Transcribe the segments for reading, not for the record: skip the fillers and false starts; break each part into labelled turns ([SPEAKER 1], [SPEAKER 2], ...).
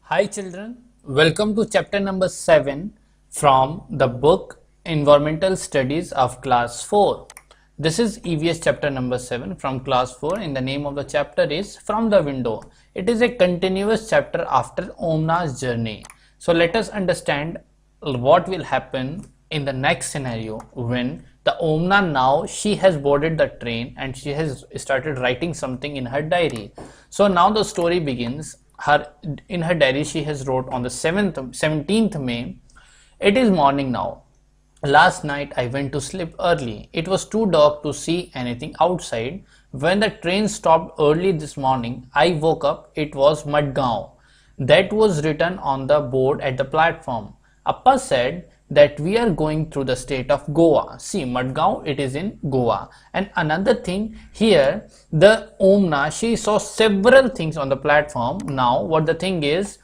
[SPEAKER 1] Hi children, welcome to chapter number 7 from the book Environmental Studies of class 4. This is EVS chapter number 7 from class 4 and the name of the chapter is From the Window. It is a continuous chapter after Omna's journey. So let us understand what will happen in the next scenario when the Omna now she has boarded the train and she has started writing something in her diary. So now the story begins. In her diary she has wrote on the 17th May, it is morning now. Last night I went to sleep early. It was too dark to see anything outside. When the train stopped early this morning, I woke up. It was Madgaon. That was written on the board at the platform. Appa said that we are going through the state of Goa. See, Madgaon, it is in Goa. And another thing here, the Omna, she saw several things on the platform. Now, what the thing is,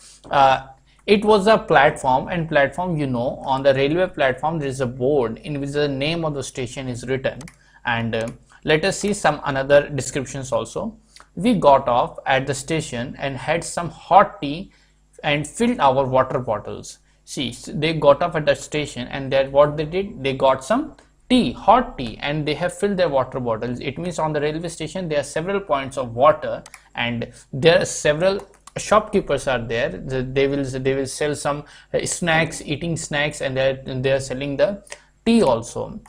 [SPEAKER 1] it was a platform, and platform, you know, on the railway platform, there is a board in which the name of the station is written. And let us see some another descriptions also. We got off at the station and had some hot tea and filled our water bottles. See, they got off at the station and then what they did, they got some tea, hot tea, and they have filled their water bottles. It means on the railway station there are several points of water and there are several shopkeepers are there. They will sell some snacks, eating snacks, and they are selling the tea also.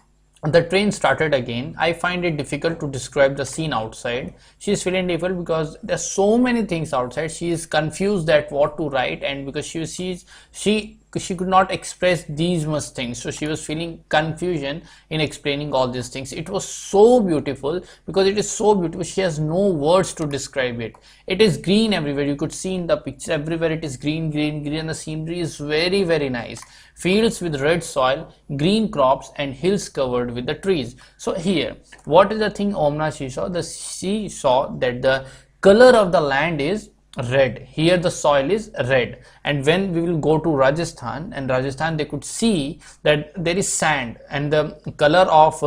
[SPEAKER 1] The train started again. I find it difficult to describe the scene outside. She is feeling difficult because there are so many things outside. She is confused that what to write, and because she could not express these much things, so she was feeling confusion in explaining all these things. It was so beautiful because it is so beautiful. She has no words to describe it. It is green everywhere. You could see in the picture everywhere it is green, and the scenery is very, very nice. Fields with red soil, green crops, and hills covered with the trees. So here, what is the thing Omna she saw? She saw that the color of the land is red. Here the soil is red, and when we will go to Rajasthan, and Rajasthan they could see that there is sand and the color of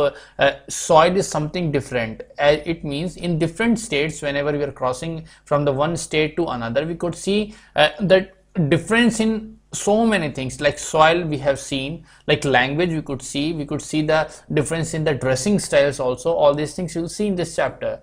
[SPEAKER 1] soil is something different. It means in different states, whenever we are crossing from the one state to another, we could see the difference in so many things. Like soil we have seen, like language we could see the difference in the dressing styles also. All these things you will see in this chapter.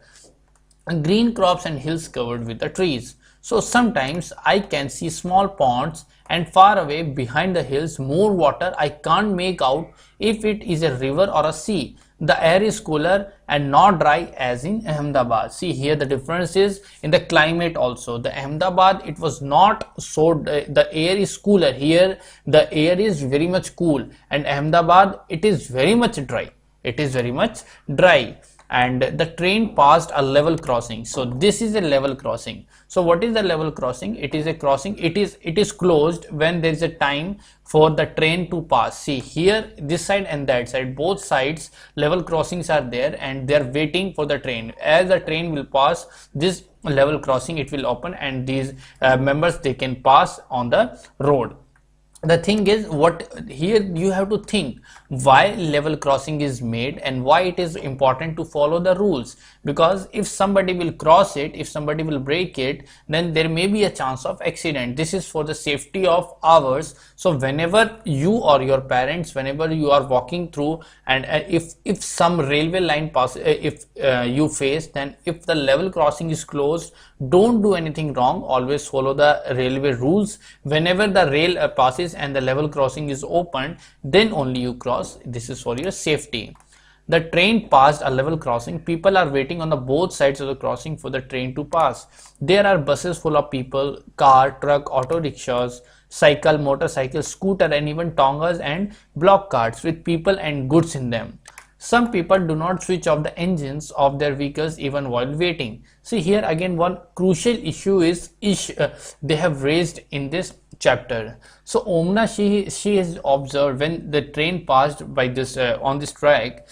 [SPEAKER 1] And green crops and hills covered with the trees. So sometimes I can see small ponds, and far away behind the hills more water. I can't make out if it is a river or a sea. The air is cooler and not dry as in Ahmedabad. See here the difference is in the climate also. The Ahmedabad, it was not so, the air is cooler. Here the air is very much cool, and Ahmedabad, it is very much dry. It is very much dry. And the train passed a level crossing. So this is a level crossing. So what is the level crossing? It is a crossing. It is closed when there is a time for the train to pass. See here, this side and that side, both sides level crossings are there, and they are waiting for the train. As the train will pass, this level crossing it will open, and these members they can pass on the road. The thing is, what here you have to think why level crossing is made and why it is important to follow the rules. Because if somebody will cross it, if somebody will break it, then there may be a chance of accident. This is for the safety of ours. So whenever you or your parents, whenever you are walking through, and if some railway line pass, if you face, then if the level crossing is closed, don't do anything wrong. Always follow the railway rules. Whenever the rail passes and the level crossing is opened, then only you cross. This is for your safety. The train passed a level crossing. People are waiting on the both sides of the crossing for the train to pass. There are buses full of people, car, truck, auto rickshaws, cycle, motorcycle, scooter, and even tongas and block carts with people and goods in them. Some people do not switch off the engines of their vehicles even while waiting. See here again one crucial issue is they have raised in this chapter. So Omna she has observed when the train passed by this on this track,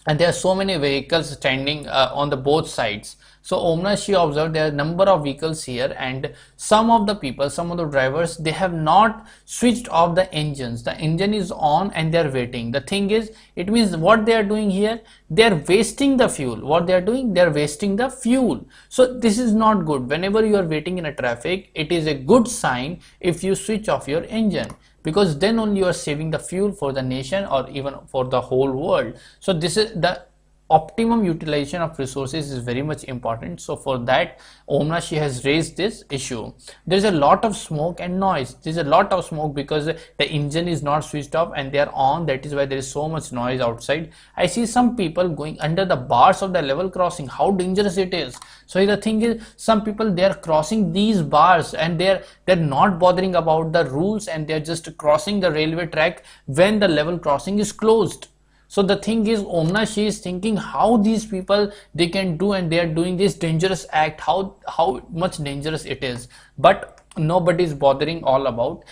[SPEAKER 1] and there are so many vehicles standing on the both sides. So Omna, she observed there are number of vehicles here, and some of the people, some of the drivers, they have not switched off the engines. The engine is on and they are waiting. The thing is, it means what they are doing here, they are wasting the fuel. What they are doing, they are wasting the fuel. So this is not good. Whenever you are waiting in a traffic, it is a good sign if you switch off your engine, because then only you are saving the fuel for the nation or even for the whole world. So this is the optimum utilization of resources is very much important. So for that, Omna, she has raised this issue. There's a lot of smoke and noise. There's a lot of smoke because the engine is not switched off and they are on. That is why there is so much noise outside. I see some people going under the bars of the level crossing. How dangerous it is. So the thing is, some people, they are crossing these bars and they're not bothering about the rules, and they're just crossing the railway track when the level crossing is closed. So the thing is, Omna, she is thinking how these people, they can do, and they are doing this dangerous act, how much dangerous it is. But nobody is bothering all about.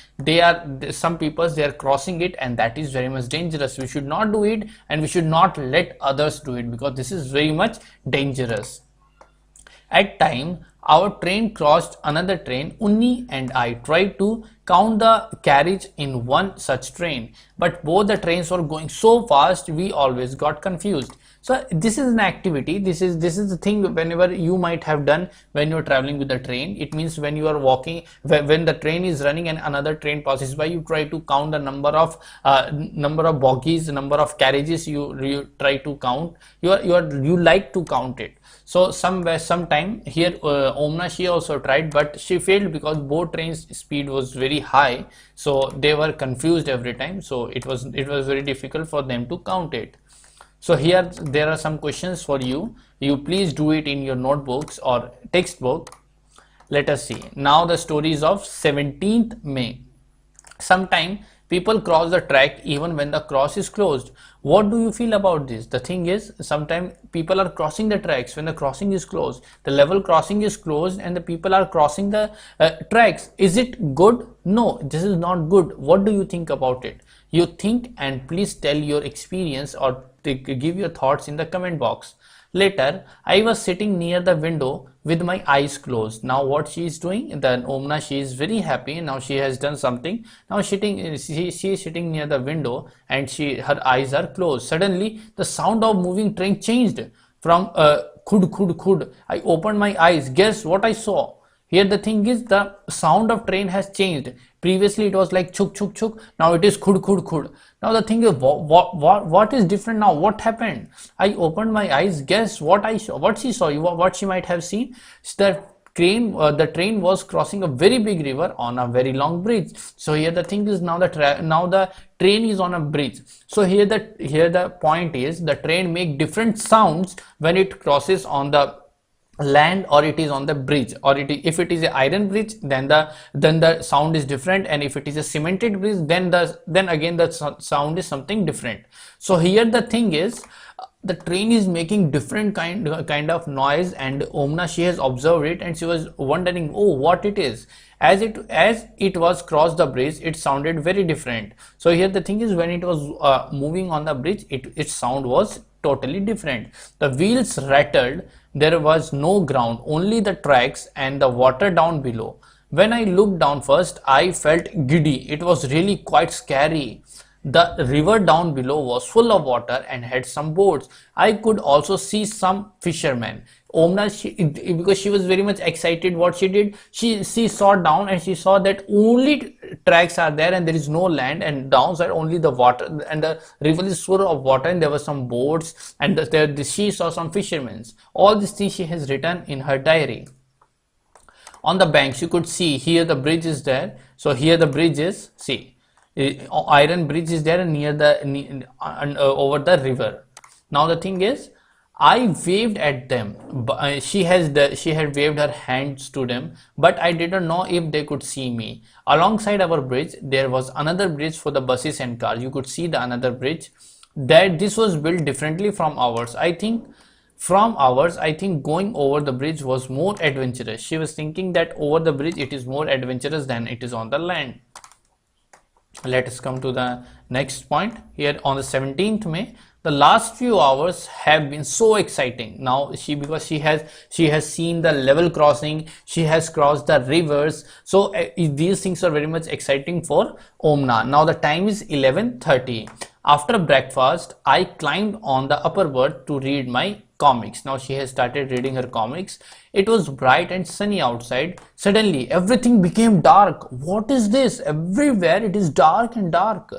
[SPEAKER 1] Some people, they are crossing it, and that is very much dangerous. We should not do it, and we should not let others do it, because this is very much dangerous. At time, our train crossed another train. Unni and I tried to count the carriage in one such train, but both the trains were going so fast, we always got confused. So this is an activity. This is the thing whenever you might have done when you're traveling with the train. It means when you are walking, when the train is running and another train passes by, you try to count the number of bogies, number of carriages. You try to count. You like to count it. So sometime here, Omna, she also tried, but she failed because both trains speed was very high, so they were confused every time. So it was very difficult for them to count it. So here there are some questions for you. You please do it in your notebooks or textbook. Let us see. Now the stories of 17th May. Sometime people cross the track even when the cross is closed. What do you feel about this? The thing is, sometimes people are crossing the tracks when the crossing is closed. The level crossing is closed and the people are crossing the tracks. Is it good? No, this is not good. What do you think about it? You think, and please tell your experience or give your thoughts in the comment box. Later, I was sitting near the window with my eyes closed. Now what she is doing, the Omna, she is very happy. Now she has done something. Now she is sitting near the window and her eyes are closed. Suddenly the sound of moving train changed from khud khud khud. I opened my eyes. Guess what I saw? Here the thing is, the sound of train has changed. Previously it was like chuk chuk chuk. Now it is khud khud khud. Now the thing is, what is different now? What happened? I opened my eyes. Guess what I saw? What she saw? What she might have seen? The train was crossing a very big river on a very long bridge. So here the thing is, now the train is on a bridge. So here the point is, the train make different sounds when it crosses on the land or it is on the bridge, or if it is an iron bridge, then the sound is different, and if it is a cemented bridge, then again the sound is something different. So here the thing is, the train is making different kind of noise, and Omna, she has observed it and she was wondering, oh, what it is. As it was crossed the bridge, it sounded very different. So here the thing is, when it was moving on the bridge, its sound was totally different. The wheels rattled. There was no ground, only the tracks and the water down below. When I looked down first, I felt giddy. It was really quite scary. The river down below was full of water and had some boats. I could also see some fishermen. Omna, because she was very much excited, what she did, she saw down and she saw that only tracks are there and there is no land, and downside only the water, and the river is full of water, and there were some boats, and she saw some fishermen. All these things she has written in her diary. On the banks, you could see here the bridge is there. So here the bridge is, see, iron bridge is there near over the river. Now the thing is, I waved at them. She had waved her hands to them, but I didn't know if they could see me. Alongside our bridge, there was another bridge for the buses and cars. You could see the another bridge. This was built differently from ours. I think going over the bridge was more adventurous. She was thinking that over the bridge it is more adventurous than it is on the land. Let us come to the next point. Here on the 17th May, the last few hours have been so exciting. Now because she has seen the level crossing, she has crossed the rivers, so these things are very much exciting for Omna. Now the time is 11:30. After breakfast, I climbed on the upper berth to read my comics. Now she has started reading her comics. It was bright and sunny outside. Suddenly everything became dark. What is this? Everywhere it is dark and dark.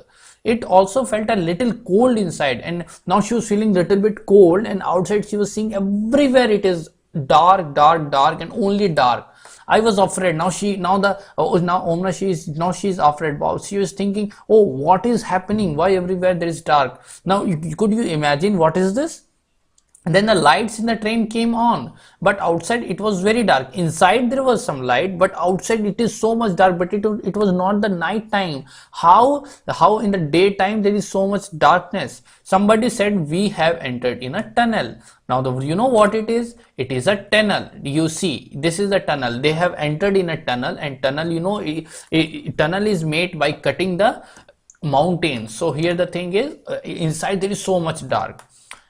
[SPEAKER 1] It also felt a little cold inside, and now she was feeling a little bit cold, and outside she was seeing everywhere it is dark, dark, dark, and only dark. I was afraid. Now Omna, she's afraid. Wow, she was thinking, oh, what is happening? Why everywhere there is dark? Now could you imagine what is this? Then the lights in the train came on, but outside it was very dark. Inside there was some light, but outside it is so much dark. But it was not the night time. How in the daytime there is so much darkness? Somebody said we have entered in a tunnel. Now you know what it is? It is a tunnel. You see, this is a tunnel. They have entered in a tunnel, and tunnel, you know, a tunnel is made by cutting the mountains. So here the thing is, inside there is so much dark,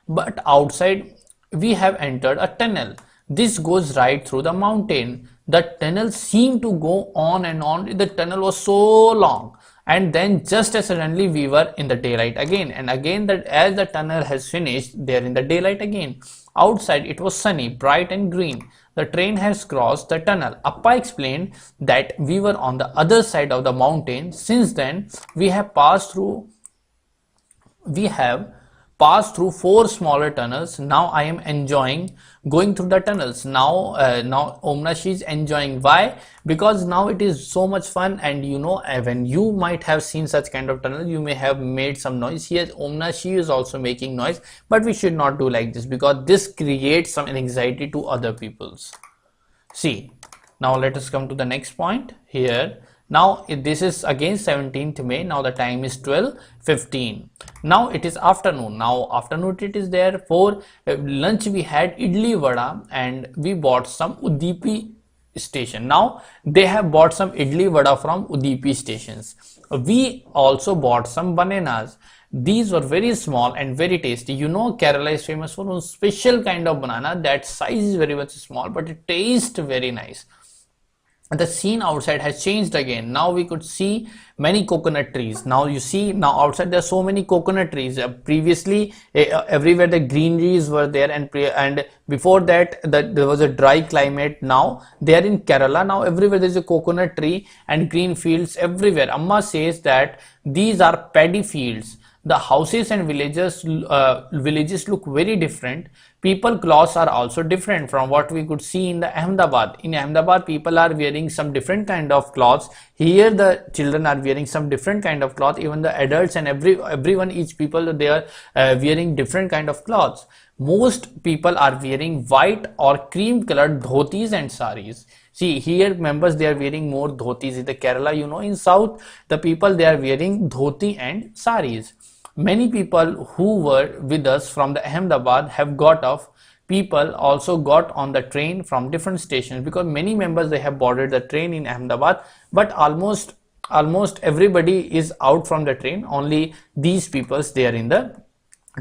[SPEAKER 1] but outside we have entered a tunnel. This goes right through the mountain. The tunnel seemed to go on and on. The tunnel was so long, and then just as suddenly we were in the daylight again, and again that as the tunnel has finished, they are in the daylight again. Outside it was sunny, bright and green. The train has crossed the tunnel. Appa explained that we were on the other side of the mountain. Since then we have passed through 4 smaller tunnels. Now I am enjoying going through the tunnels. Now Omna, she is enjoying. Why? Because now it is so much fun, and you know, when you might have seen such kind of tunnel, you may have made some noise. Here Omna, she is also making noise, but we should not do like this, because this creates some anxiety to other people's. See, now let us come to the next point here. Now this is again 17th May. Now the time is 12:15. Now it is afternoon. Now afternoon it is there. For lunch we had idli vada, and we bought some Udipi station. Now they have bought some idli vada from Udipi stations. We also bought some bananas. These were very small and very tasty. You know, Kerala is famous for one special kind of banana. That size is very much small, but it tastes very nice. The scene outside has changed again. Now we could see many coconut trees. Now you see, now outside there are so many coconut trees. Previously everywhere the greeneries were there, and before that there was a dry climate. Now they are in Kerala. Now everywhere there is a coconut tree and green fields everywhere. Amma says that these are paddy fields. The houses and villages look very different. People clothes are also different from what we could see in the Ahmedabad. In Ahmedabad, people are wearing some different kind of clothes. Here the children are wearing some different kind of cloth. Even the adults and everyone, each people, they are wearing different kind of clothes. Most people are wearing white or cream colored dhotis and saris. See here, members, they are wearing more dhotis. In the Kerala, you know, in south, the people, they are wearing dhoti and saris. Many people who were with us from the Ahmedabad have got off. People also got on the train from different stations, because many members, they have boarded the train in Ahmedabad, but almost everybody is out from the train. Only these peoples, they are in the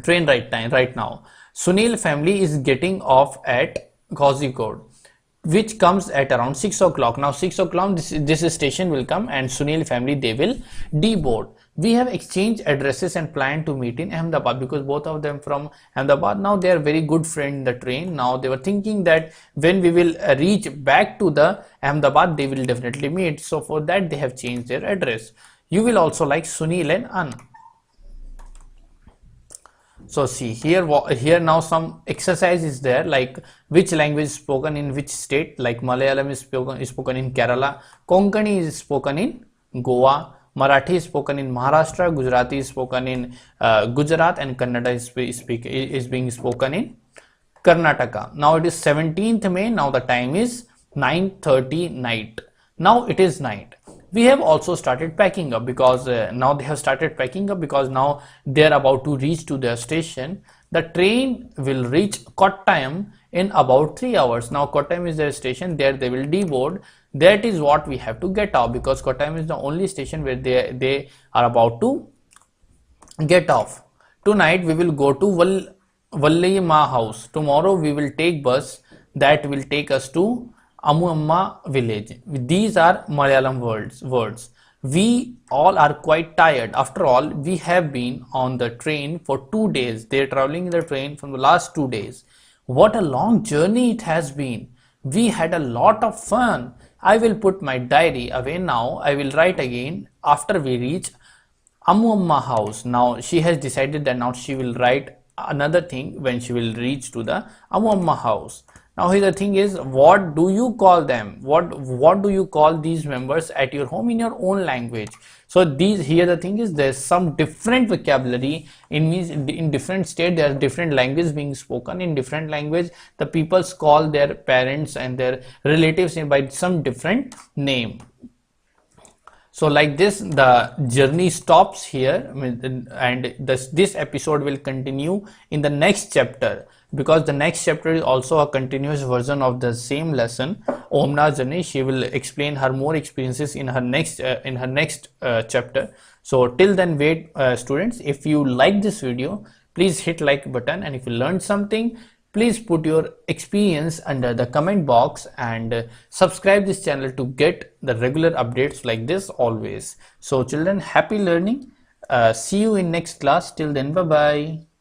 [SPEAKER 1] train right now. Sunil family is getting off at Kozhikode, which comes at around 6 o'clock. Now 6 o'clock this station will come, and Sunil family, they will deboard. We have exchanged addresses and planned to meet in Ahmedabad, because both of them from Ahmedabad. Now they are very good friends in the train. Now they were thinking that when we will reach back to the Ahmedabad, they will definitely meet. So for that they have changed their address. You will also like Sunil and An. So see here now some exercise is there, like which language is spoken in which state. Like Malayalam is spoken in Kerala, Konkani is spoken in Goa, Marathi is spoken in Maharashtra, Gujarati is spoken in Gujarat, and Kannada is being spoken in Karnataka. Now it is 17th May. Now the time is 9:30 night. Now it is night. We have also started packing up, because now they have started packing up, because now they are about to reach to their station. The train will reach Kottayam in about 3 hours. Now Kottayam is their station. There they will deboard. That is what we have to get off, because Kottayam is the only station where they are about to get off. Tonight we will go to Vallayama house. Tomorrow we will take bus that will take us to Amma village. These are Malayalam words. We all are quite tired. After all, we have been on the train for 2 days. They are traveling in the train from the last 2 days. What a long journey it has been. We had a lot of fun. I will put my diary away now. I will write again after we reach Amma house. Now she has decided that now she will write another thing when she will reach to the Amma house. Now here the thing is, what do you call them? What do you call these members at your home in your own language? So these here the thing is, there's some different vocabulary in different state. There are different languages being spoken. In different language, the peoples call their parents and their relatives by some different name. So like this, the journey stops here, and this episode will continue in the next chapter, because the next chapter is also a continuous version of the same lesson, Omna's journey. She will explain her more experiences in her next chapter. So till then, wait, students. If you like this video, please hit like button, and if you learned something, please put your experience under the comment box, and subscribe this channel to get the regular updates like this always. So children, happy learning. See you in next class. Till then, bye bye.